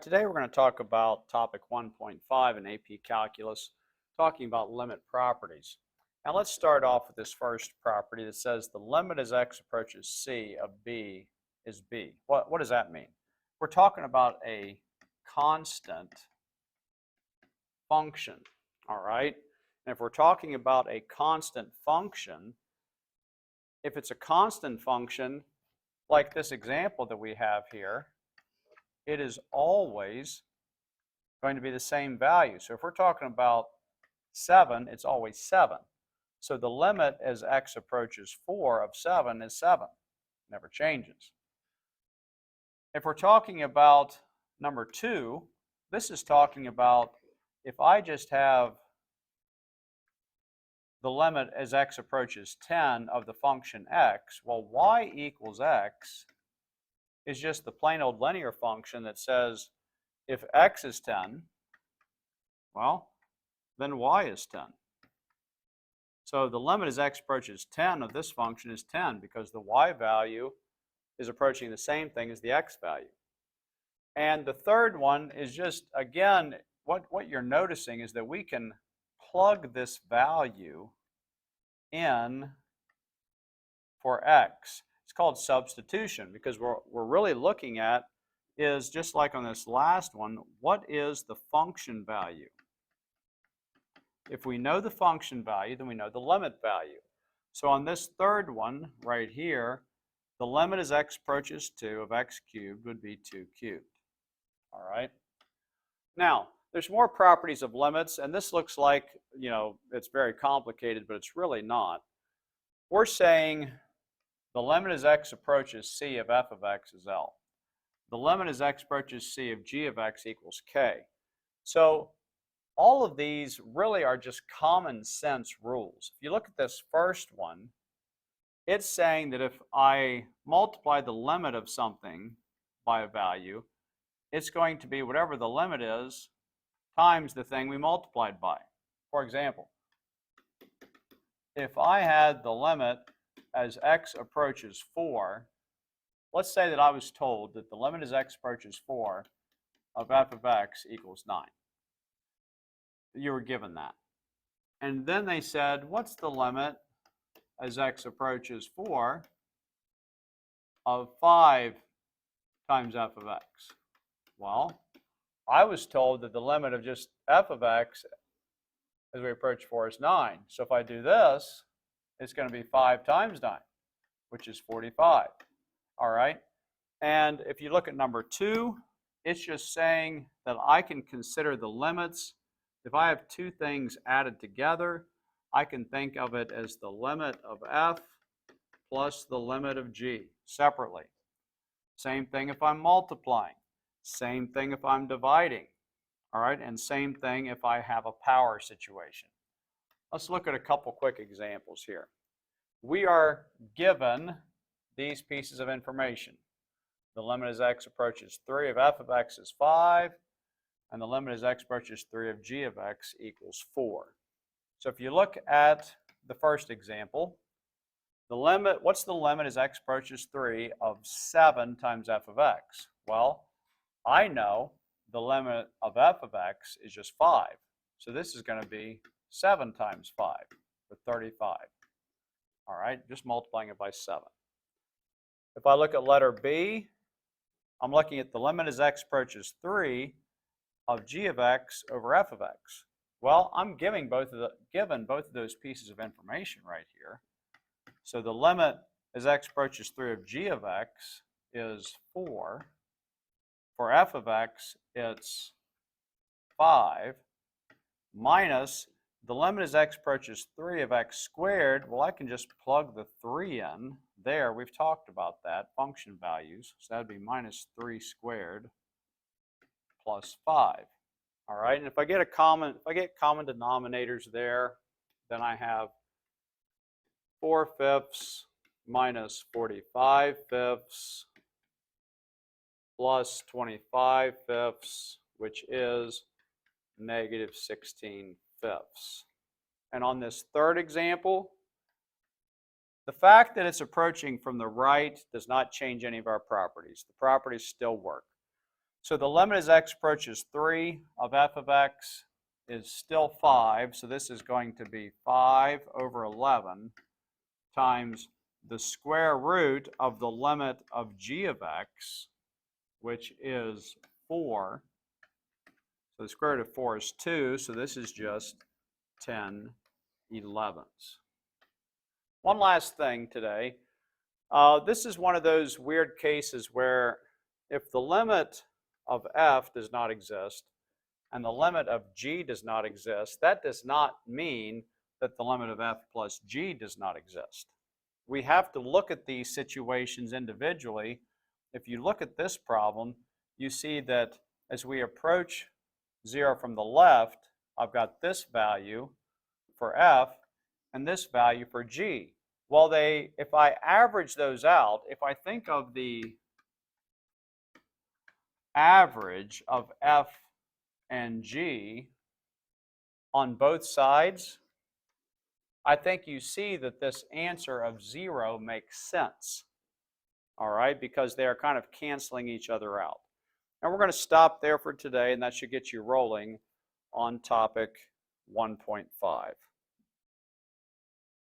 Today we're going to talk about topic 1.5 in AP Calculus, talking about limit properties. Now let's start off with this first property that says the limit as x approaches c of b is b. What does that mean? We're talking about a constant function, all right? And if we're talking about a constant function, if it's a constant function, like this example that we have here, it is always going to be the same value. So if we're talking about 7, it's always 7. So the limit as x approaches 4 of 7 is 7. Never changes. If we're talking about number 2, this is talking about if I just have the limit as x approaches 10 of the function x, well, y equals x is just the plain old linear function that says if x is 10, well, then y is 10. So the limit as x approaches 10 of this function is 10 because the y value is approaching the same thing as the x value. And the third one is just, again, what you're noticing is that we can plug this value in for x. It's called substitution because we're really looking at is, just like on this last one, what is the function value? If we know the function value, then we know the limit value. So on this third one right here, the limit as x approaches 2 of x cubed would be 2 cubed. All right? Now, there's more properties of limits, and this looks like, it's very complicated, but it's really not. We're saying the limit as x approaches c of f of x is L. The limit as x approaches c of g of x equals k. So all of these really are just common sense rules. If you look at this first one, it's saying that if I multiply the limit of something by a value, it's going to be whatever the limit is times the thing we multiplied by. For example, if I had the limit as x approaches 4, let's say that I was told that the limit as x approaches 4 of f of x equals 9. You were given that. And then they said, what's the limit as x approaches 4 of 5 times f of x? Well, I was told that the limit of just f of x as we approach 4 is 9. So if I do this, it's going to be 5 times 9, which is 45. All right? And if you look at number 2, it's just saying that I can consider the limits. If I have two things added together, I can think of it as the limit of f plus the limit of g separately. Same thing if I'm multiplying. Same thing if I'm dividing. All right? And same thing if I have a power situation. Let's look at a couple quick examples here. We are given these pieces of information. The limit as x approaches 3 of f of x is 5, and the limit as x approaches 3 of g of x equals 4. So if you look at the first example, the limit, what's the limit as x approaches 3 of 7 times f of x? Well, I know the limit of f of x is just 5. So this is going to be 7 times 5 for 35. All right, just multiplying it by 7. If I look at letter B, I'm looking at the limit as x approaches 3 of g of x over f of x. Well, I'm given both of those pieces of information right here. So the limit as x approaches 3 of g of x is 4. For f of x, it's 5 minus the limit as x approaches 3 of x squared. Well, I can just plug the 3 in there. We've talked about that, function values. So that would be minus 3 squared plus 5. All right, and if I get common denominators there, then I have 4/5 minus 45/5 plus 25/5, which is negative 16/5. And on this third example, the fact that it's approaching from the right does not change any of our properties. The properties still work. So the limit as x approaches 3 of f of x is still 5. So this is going to be 5 over 11 times the square root of the limit of g of x, which is 4. So the square root of 4 is 2. So this is just 10/11. One last thing today. This is one of those weird cases where if the limit of f does not exist and the limit of g does not exist, that does not mean that the limit of f plus g does not exist. We have to look at these situations individually. If you look at this problem, you see that as we approach 0 from the left, I've got this value for f and this value for g. Well, if I average those out, if I think of the average of f and g on both sides, I think you see that this answer of 0 makes sense, all right, because they are kind of canceling each other out. And we're going to stop there for today, and that should get you rolling on topic 1.5.